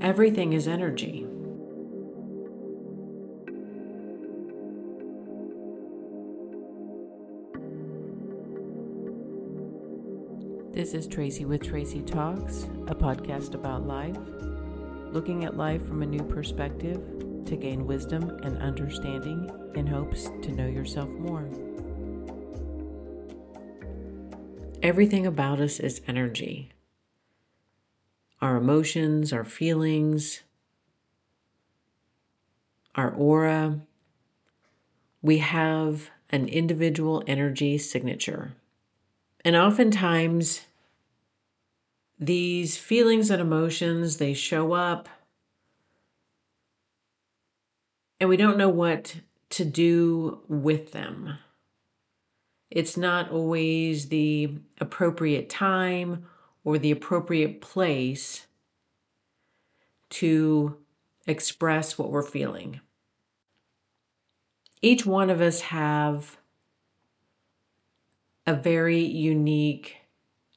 Everything is energy. This is Tracy with Tracy Talks, a podcast about life, looking at life from a new perspective to gain wisdom and understanding in hopes to know yourself more. Everything about us is energy. Our emotions, our feelings, our aura. We have an individual energy signature. And oftentimes, these feelings and emotions, they show up and we don't know what to do with them. It's not always the appropriate time or the appropriate place to express what we're feeling. Each one of us have a very unique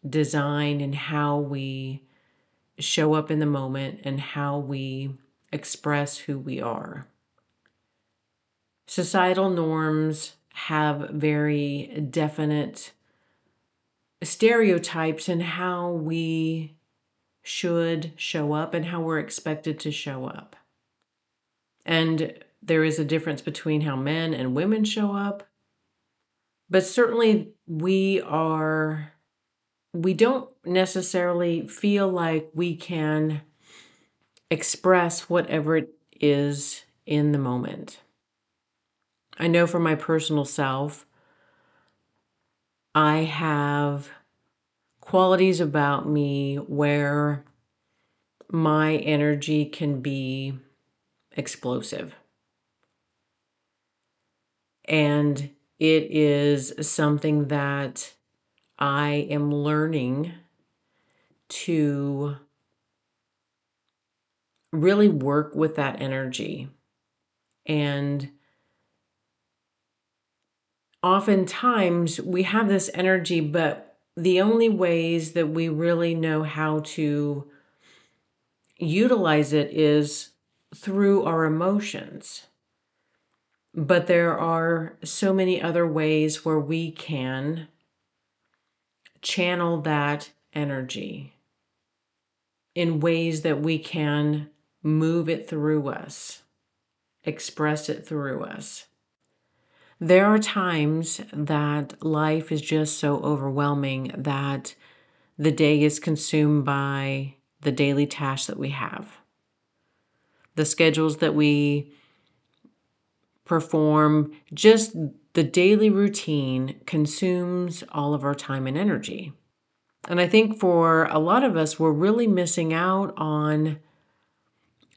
design in how we show up in the moment and how we express who we are. Societal norms have very definite stereotypes in how we should show up and how we're expected to show up. And there is a difference between how men and women show up. But certainly we don't necessarily feel like we can express whatever it is in the moment. I know for my personal self, I have qualities about me where my energy can be explosive. And it is something that I am learning to really work with that energy. And oftentimes we have this energy, but the only ways that we really know how to utilize it is through our emotions. But there are so many other ways where we can channel that energy in ways that we can move it through us, express it through us. There are times that life is just so overwhelming that the day is consumed by the daily tasks that we have, the schedules that we perform, just the daily routine consumes all of our time and energy. And I think for a lot of us, we're really missing out on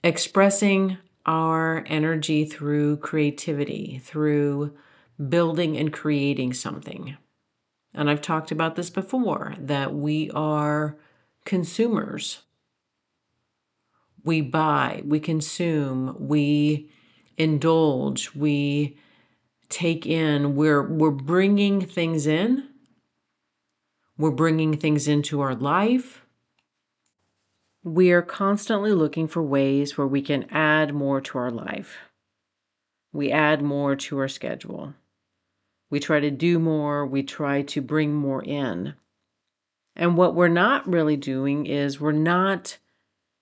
expressing our energy through creativity, through building and creating something. And I've talked about this before, that we are consumers. We buy, we consume, we indulge, we take in, we're bringing things in. We're bringing things into our life. We are constantly looking for ways where we can add more to our life. We add more to our schedule. We try to do more. We try to bring more in. And what we're not really doing is we're not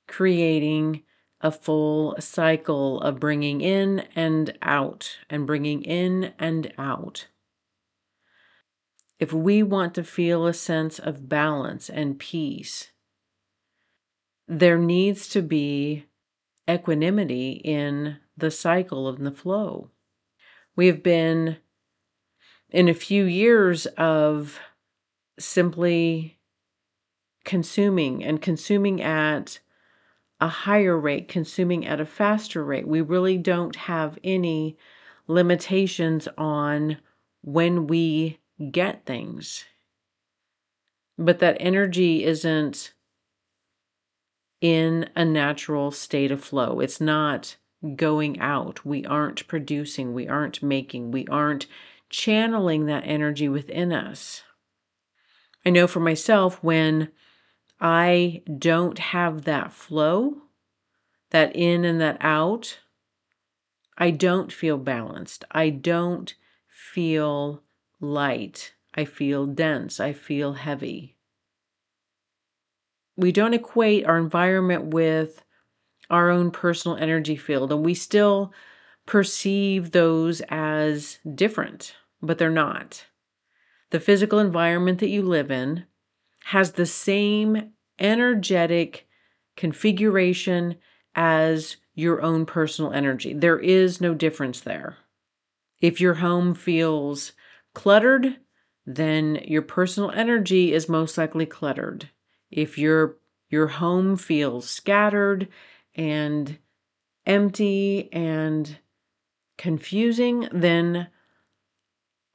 creating a full cycle of bringing in and out and bringing in and out. If we want to feel a sense of balance and peace, there needs to be equanimity in the cycle of the flow. We have been in a few years of simply consuming and consuming at a higher rate, consuming at a faster rate. We really don't have any limitations on when we get things. But that energy isn't in a natural state of flow. It's not going out. We aren't producing. We aren't making. We aren't channeling that energy within us. I know for myself, when I don't have that flow, that in and that out, I don't feel balanced. I don't feel light. I feel dense. I feel heavy. We don't equate our environment with our own personal energy field, and we still perceive those as different, but they're not. The physical environment that you live in has the same energetic configuration as your own personal energy. There is no difference there. If your home feels cluttered, then your personal energy is most likely cluttered. If your home feels scattered and empty and confusing, then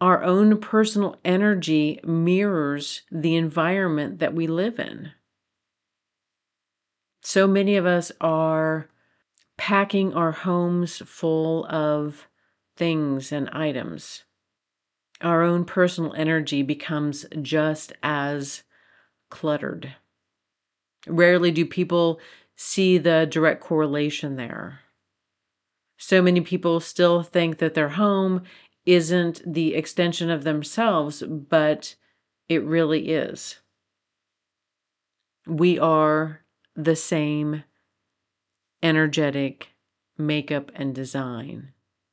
our own personal energy mirrors the environment that we live in. So many of us are packing our homes full of things and items. Our own personal energy becomes just as cluttered. Rarely do people see the direct correlation there. So many people still think that their home isn't the extension of themselves, but it really is. We are the same energetic makeup and design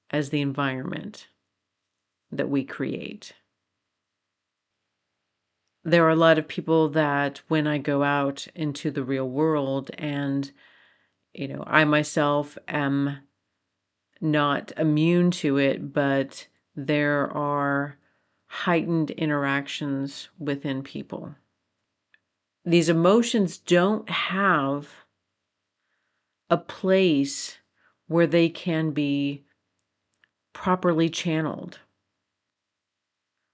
as the environment that we create. There are a lot of people that when I go out into the real world and, I myself am not immune to it, but there are heightened interactions within people. These emotions don't have a place where they can be properly channeled.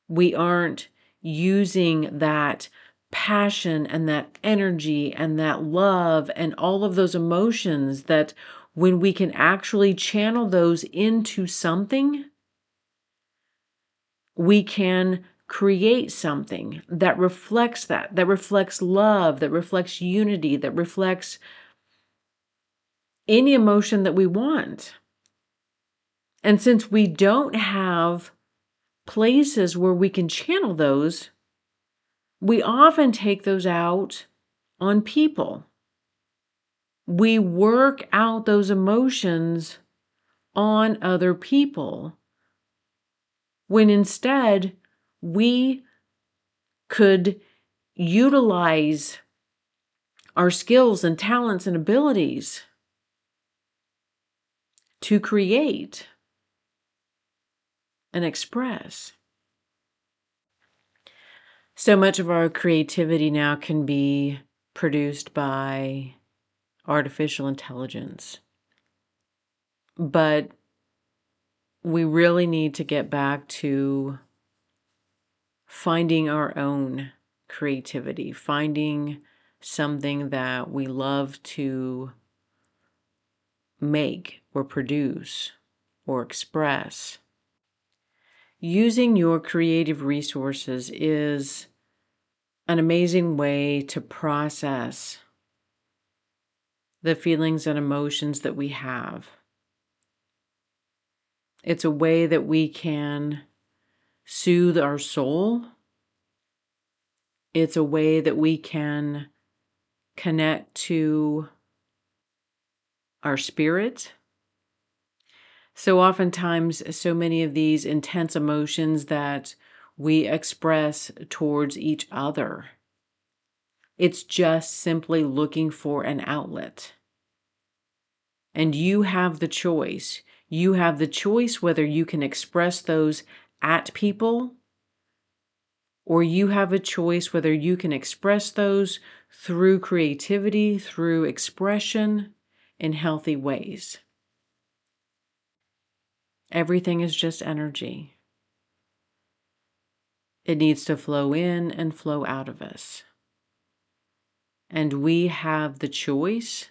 We aren't using that passion and that energy and that love and all of those emotions that when we can actually channel those into something, we can create something that reflects that reflects love, that reflects unity, that reflects any emotion that we want. And since we don't have places where we can channel those, we often take those out on people. We work out those emotions on other people when instead we could utilize our skills and talents and abilities to create and express. So much of our creativity now can be produced by artificial intelligence. But we really need to get back to finding our own creativity, finding something that we love to make or produce or express. Using your creative resources is an amazing way to process the feelings and emotions that we have. It's a way that we can soothe our soul. It's a way that we can connect to our spirit. So oftentimes, so many of these intense emotions that we express towards each other, it's just simply looking for an outlet. And you have the choice. You have the choice whether you can express those at people, or you have a choice whether you can express those through creativity, through expression in healthy ways. Everything is just energy. It needs to flow in and flow out of us. And we have the choice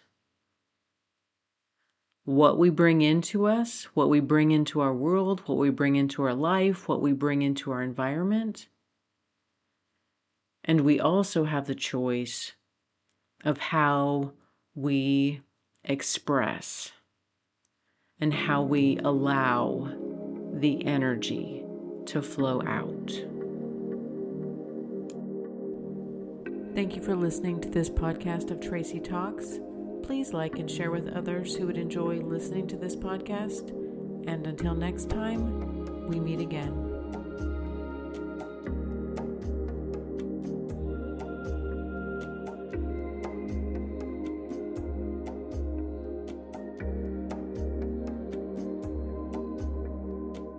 what we bring into us, what we bring into our world, what we bring into our life, what we bring into our environment. And we also have the choice of how we express and how we allow the energy to flow out. Thank you for listening to this podcast of Tracy Talks. Please like and share with others who would enjoy listening to this podcast. And until next time, we meet again.